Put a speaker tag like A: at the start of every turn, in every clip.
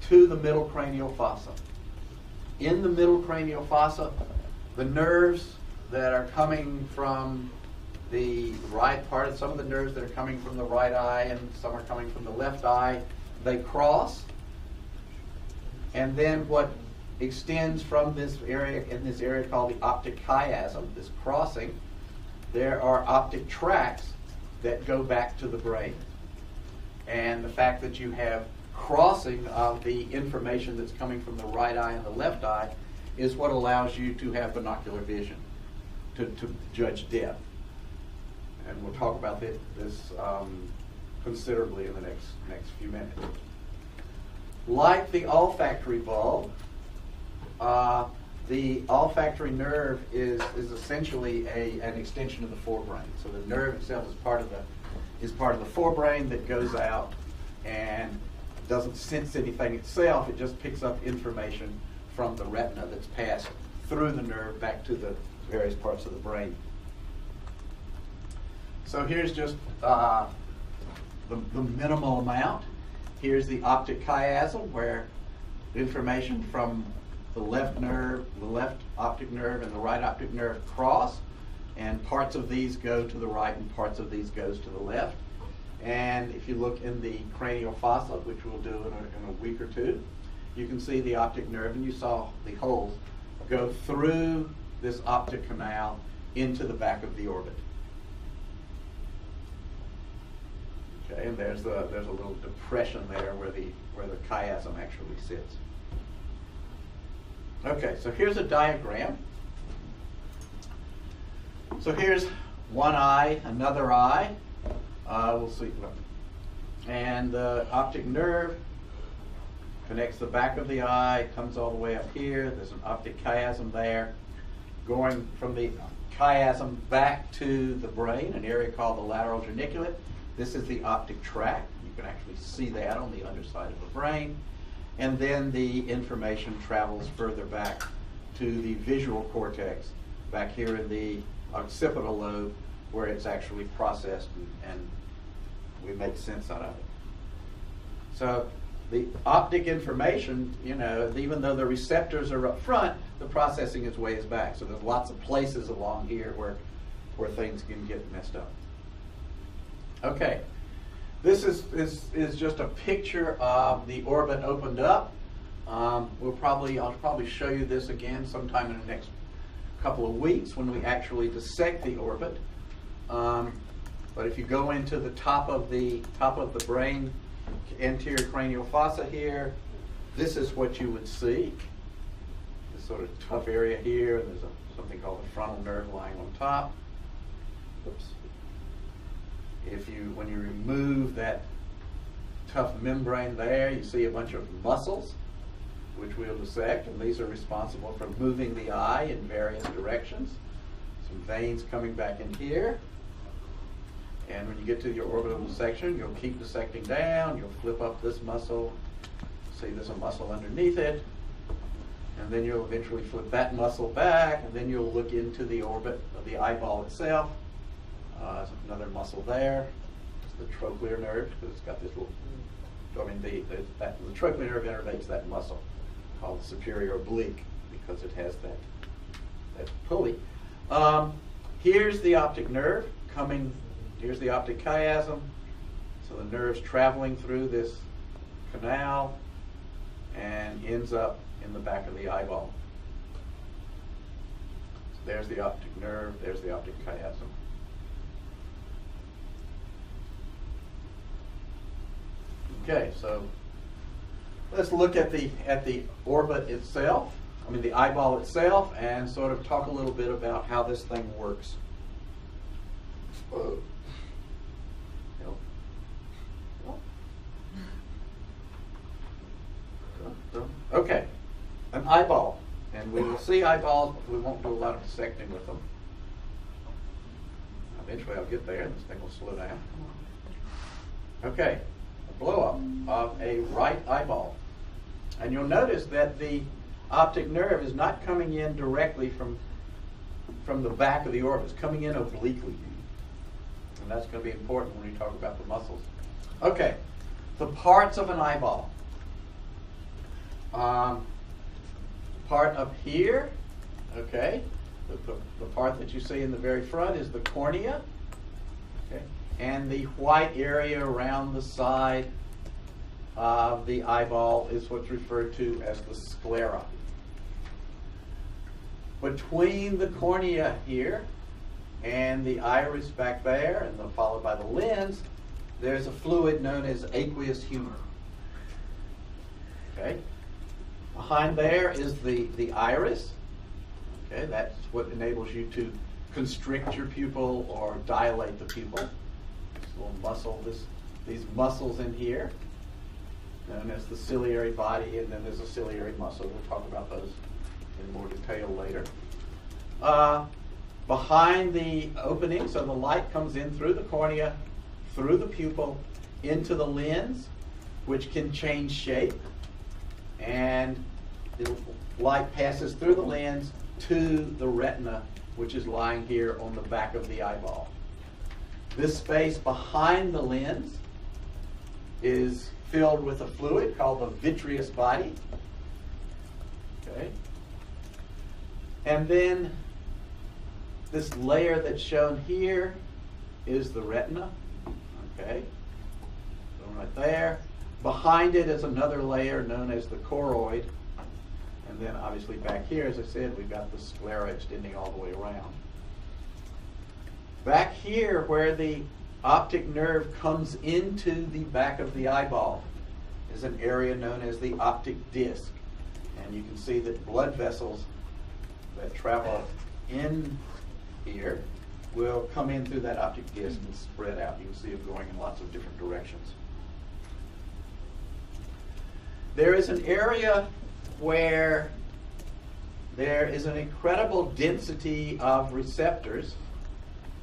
A: to the middle cranial fossa. In the middle cranial fossa, the nerves that are coming from the right part, some of the nerves that are coming from the right eye and some are coming from the left eye, they cross. And then what extends from this area, in this area called the optic chiasm, this crossing, there are optic tracts that go back to the brain. And the fact that you have crossing of the information that's coming from the right eye and the left eye is what allows you to have binocular vision, to judge depth. And we'll talk about this considerably in the next few minutes. Like the olfactory bulb, the olfactory nerve is essentially an extension of the forebrain. So the nerve itself is part of the forebrain that goes out and doesn't sense anything itself. It just picks up information from the retina that's passed through the nerve back to the various parts of the brain. So here's just the minimal amount. Here's the optic chiasm, where information from the left nerve, the left optic nerve, and the right optic nerve cross, and parts of these go to the right and parts of these goes to the left. And if you look in the cranial fossa, which we'll do in a week or two, you can see the optic nerve, and you saw the holes go through this optic canal into the back of the orbit. Okay, and there's a little depression there where the chiasm actually sits. Okay, so here's a diagram. So here's one eye, another eye. We'll see. And the optic nerve connects the back of the eye, comes all the way up here. There's an optic chiasm there. Going from the chiasm back to the brain, an area called the lateral geniculate. This is the optic tract. You can actually see that on the underside of the brain. And then the information travels further back to the visual cortex, back here in the occipital lobe, where it's actually processed and we make sense out of it. So the optic information, even though the receptors are up front, the processing is ways back. So there's lots of places along here where things can get messed up. Okay, this is just a picture of the orbit opened up. I'll probably show you this again sometime in the next couple of weeks when we actually dissect the orbit. But if you go into the top of the brain, anterior cranial fossa here, this is what you would see. This sort of tough area here. There's something called the frontal nerve lying on top. Oops. When you remove that tough membrane there, you see a bunch of muscles, which we'll dissect, and these are responsible for moving the eye in various directions. Some veins coming back in here. And when you get to your orbital section, you'll keep dissecting down, you'll flip up this muscle, see there's a muscle underneath it, and then you'll eventually flip that muscle back, and then you'll look into the orbit of the eyeball itself. There's another muscle there. It's the trochlear nerve, because it's got this little, the trochlear nerve innervates that muscle called the superior oblique, because it has that pulley. Here's the optic nerve coming. Here's the optic chiasm. So the nerve's traveling through this canal and ends up in the back of the eyeball. So there's the optic nerve, there's the optic chiasm. Okay, so let's look at the orbit itself, the eyeball itself, and sort of talk a little bit about how this thing works. Okay, an eyeball, and we will see eyeballs, but we won't do a lot of dissecting with them. Eventually I'll get there, and this thing will slow down. Okay, a blow-up of a right eyeball. And you'll notice that the optic nerve is not coming in directly from the back of the orbit. It's coming in obliquely. And that's going to be important when we talk about the muscles. Okay, the parts of an eyeball. Part up here, okay, the part that you see in the very front is the cornea, okay, and the white area around the side of the eyeball is what's referred to as the sclera. Between the cornea here and the iris back there, and then followed by the lens, there's a fluid known as aqueous humor. Okay. Behind there is the iris. Okay, that's what enables you to constrict your pupil or dilate the pupil. This little muscle, these muscles in here, known as the ciliary body, and then there's a ciliary muscle. We'll talk about those in more detail later. Behind the opening, so the light comes in through the cornea, through the pupil, into the lens, which can change shape, and the light passes through the lens to the retina, which is lying here on the back of the eyeball. This space behind the lens is filled with a fluid called the vitreous body. Okay. And then this layer that's shown here is the retina. Okay. So right there. Behind it is another layer known as the choroid. And then obviously back here, as I said, we've got the sclera extending all the way around. Back here, where the optic nerve comes into the back of the eyeball, is an area known as the optic disc. And you can see that blood vessels that travel in here will come in through that optic disc and spread out. You can see them going in lots of different directions. There is an area where there is an incredible density of receptors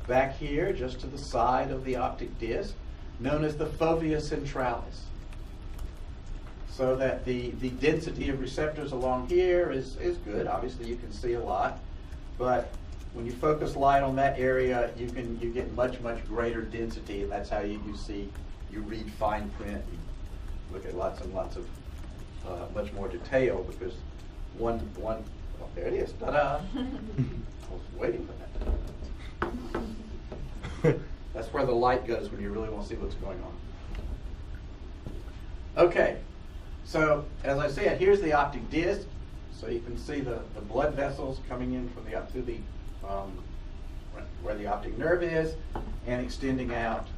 A: back here, just to the side of the optic disc, known as the fovea centralis. So that the density of receptors along here is good. Obviously you can see a lot, but when you focus light on that area, you get much greater density, and that's how you read fine print. You look at lots and lots of much more detail, because oh, there it is. Ta-da! I was waiting for that. That's where the light goes when you really want to see what's going on. Okay, so as I said, here's the optic disc. So you can see the blood vessels coming in from through where the optic nerve is, and extending out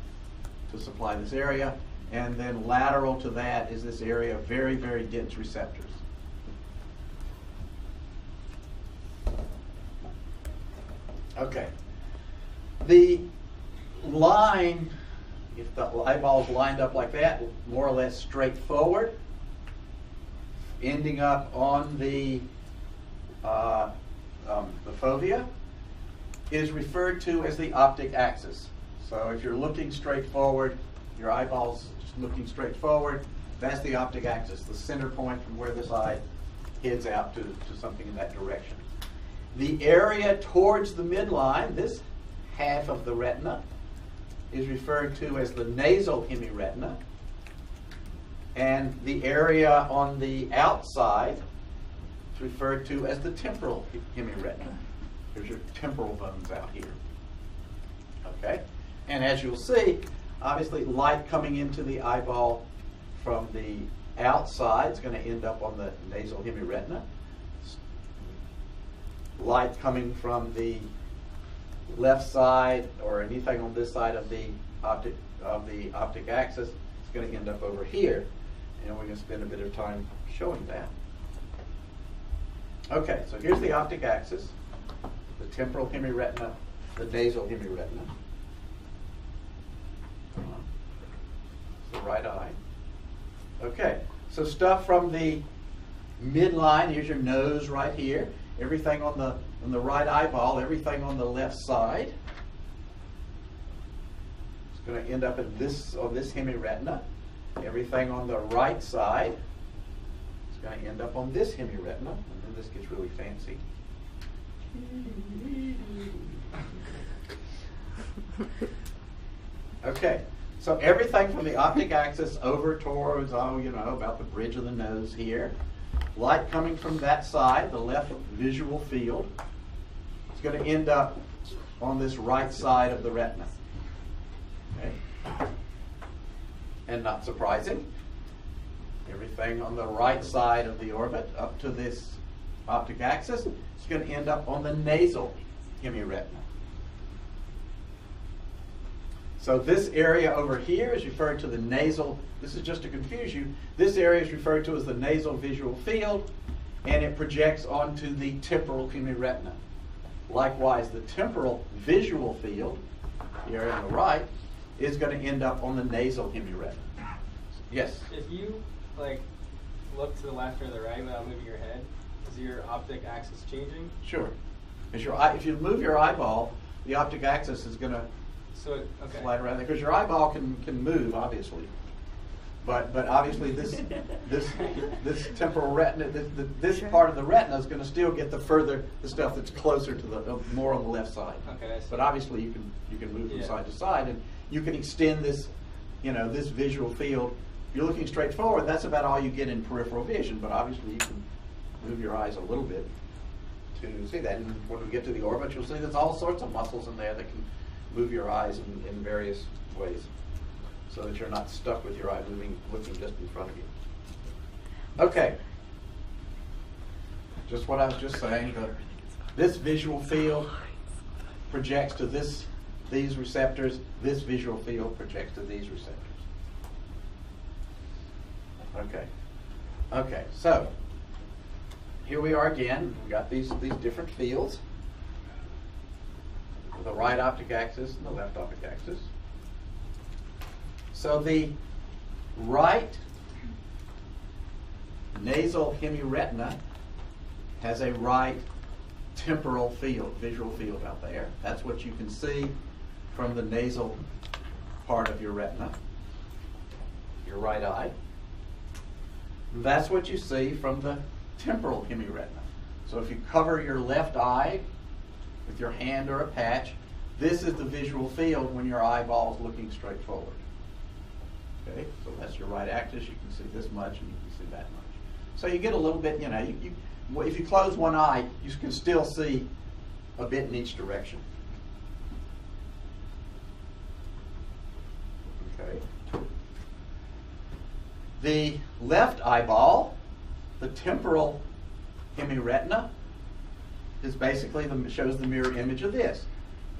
A: to supply this area. And then lateral to that is this area of very dense receptors. Okay. The line, if the eyeball is lined up like that, more or less straight forward, ending up on the fovea, is referred to as the optic axis. So if you're looking straight forward, your eyeball's just looking straight forward, that's the optic axis, the center point from where this eye heads out to something in that direction. The area towards the midline, this half of the retina, is referred to as the nasal hemiretina. And the area on the outside is referred to as the temporal hemiretina. There's your temporal bones out here. Okay? And as you'll see, obviously light coming into the eyeball from the outside is going to end up on the nasal hemiretina. Light coming from the left side or anything on this side of the optic axis is going to end up over here. And we're going to spend a bit of time showing that. Okay, so here's the optic axis, the temporal hemiretina, the nasal hemiretina. The right eye. Okay, so stuff from the midline, here's your nose right here. Everything on the right eyeball, everything on the left side. It's going to end up on this hemiretina. Everything on the right side is going to end up on this hemiretina, and then this gets really fancy. Okay, so everything from the optic axis over towards, about the bridge of the nose here, light coming from that side, the left visual field, is going to end up on this right side of the retina. Okay? And not surprising, everything on the right side of the orbit up to this optic axis is going to end up on the nasal hemiretina. So this area over here is referred to the nasal. This is just to confuse you. This area is referred to as the nasal visual field, and it projects onto the temporal hemiretina. Likewise, the temporal visual field, the area on the right, is going to end up on the nasal hemiretina. Yes?
B: If you look to the left or the right without moving your head, is your optic axis changing?
A: Sure. If you move your eyeball, the optic axis is going to slide around there, because your eyeball can move, obviously. But obviously this temporal retina, this part of the retina is going to still get the stuff that's closer to the more on the left side.
B: Okay.
A: But obviously you can move from side to side, and you can extend this, this visual field. If you're looking straight forward, that's about all you get in peripheral vision. But obviously you can move your eyes a little bit to see that. And when we get to the orbit, you'll see there's all sorts of muscles in there that can move your eyes in various ways, so that you're not stuck with your eye looking just in front of you. Okay. Just what I was just saying, this visual field projects to these receptors, this visual field projects to these receptors. Okay, so here we are again. We've got these different fields, the right optic axis and the left optic axis. So the right nasal hemiretina has a right temporal field, visual field out there. That's what you can see from the nasal part of your retina, your right eye. That's what you see from the temporal hemiretina. So if you cover your left eye with your hand or a patch, this is the visual field when your eyeball is looking straight forward. Okay, so that's your right axis. You can see this much, and you can see that much. So you get a little bit, if you close one eye, you can still see a bit in each direction. Okay. The left eyeball, the temporal hemiretina, is basically shows the mirror image of this.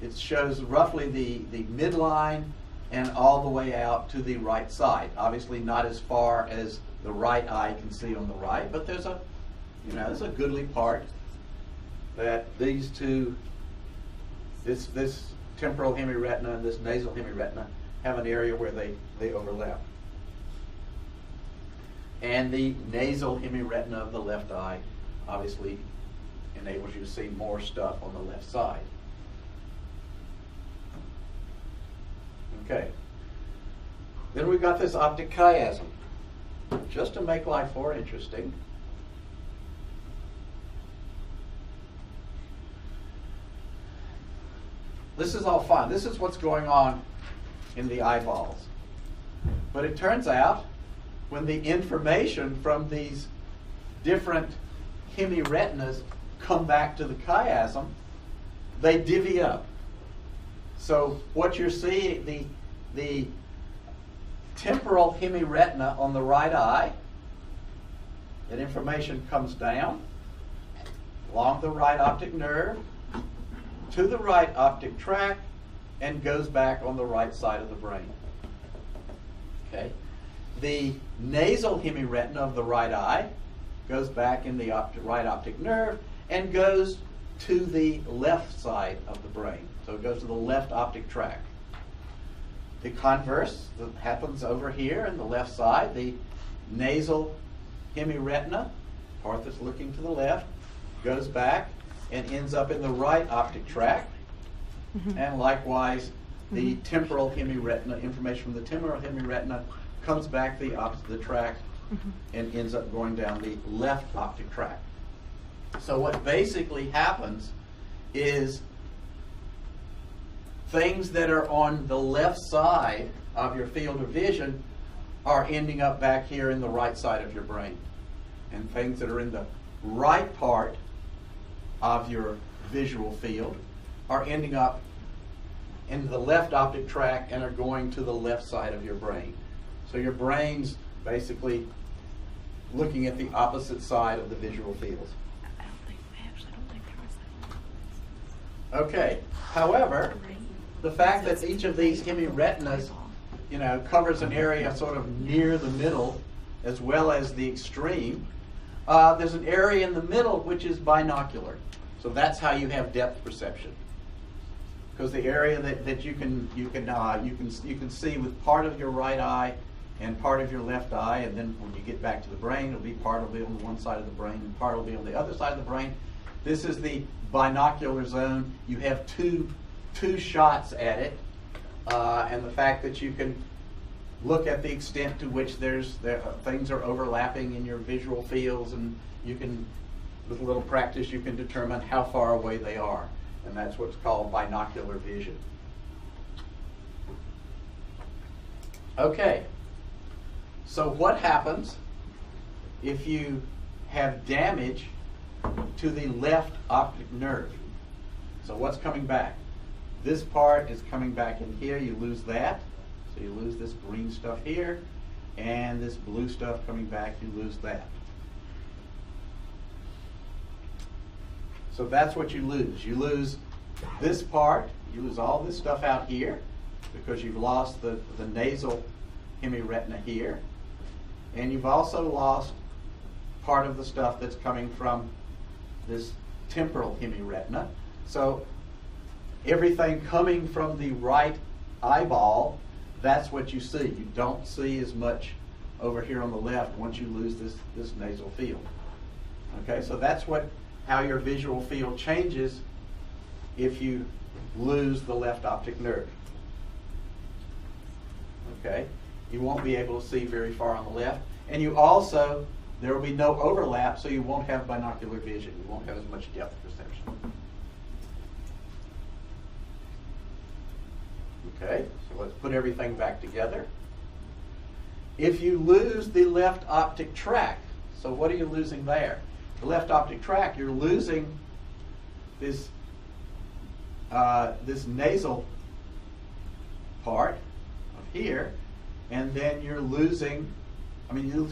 A: It shows roughly the midline and all the way out to the right side. Obviously not as far as the right eye can see on the right, but there's a goodly part that these two, this temporal hemiretina and this nasal hemiretina, have an area where they overlap. And the nasal hemiretina of the left eye obviously enables you to see more stuff on the left side. Okay. Then we've got this optic chiasm. Just to make life more interesting, this is all fine. This is what's going on in the eyeballs. But it turns out when the information from these different hemiretinas come back to the chiasm, they divvy up. So what you're seeing, the temporal hemiretina on the right eye, that information comes down along the right optic nerve to the right optic tract and goes back on the right side of the brain. Okay. The nasal hemiretina of the right eye goes back in the right optic nerve and goes to the left side of the brain. So it goes to the left optic tract. The converse that happens over here in the left side, the nasal hemiretina, part that's looking to the left, goes back and ends up in the right optic tract. And likewise, the temporal hemiretina, information from the temporal hemiretina comes back the tract and ends up going down the left optic tract. So what basically happens is things that are on the left side of your field of vision are ending up back here in the right side of your brain. and things that are in the right part of your visual field are ending up in the left optic tract and are going to the left side of your brain. So your brain's basically looking at the opposite side of the visual fields.
C: I actually don't think there was that.
A: Okay, however, the fact that each of these hemiretinas, covers an area sort of near the middle as well as the extreme, there's an area in the middle which is binocular. So that's how you have depth perception. Because the area that you can see with part of your right eye and part of your left eye, and then when you get back to the brain, part will be on one side of the brain and part will be on the other side of the brain. This is the binocular zone. You have two shots at it, and the fact that you can look at the extent to which things are overlapping in your visual fields, and you can, with a little practice, you can determine how far away they are, and that's what's called binocular vision. Okay, so what happens if you have damage to the left optic nerve? So what's coming back? This part is coming back in here. You lose that. So you lose this green stuff here, and this blue stuff coming back, you lose that. So that's what you lose. You lose this part. You lose all this stuff out here because you've lost the nasal hemiretina here. And you've also lost part of the stuff that's coming from this temporal hemiretina. So everything coming from the right eyeball, that's what you see. You don't see as much over here on the left once you lose this nasal field. Okay, so that's how your visual field changes if you lose the left optic nerve. Okay, you won't be able to see very far on the left, and there will be no overlap, so you won't have binocular vision. You won't have as much depth perception. Okay, so let's put everything back together. If you lose the left optic tract, so what are you losing there? The left optic tract, you're losing this nasal part of here, and then you're losing, you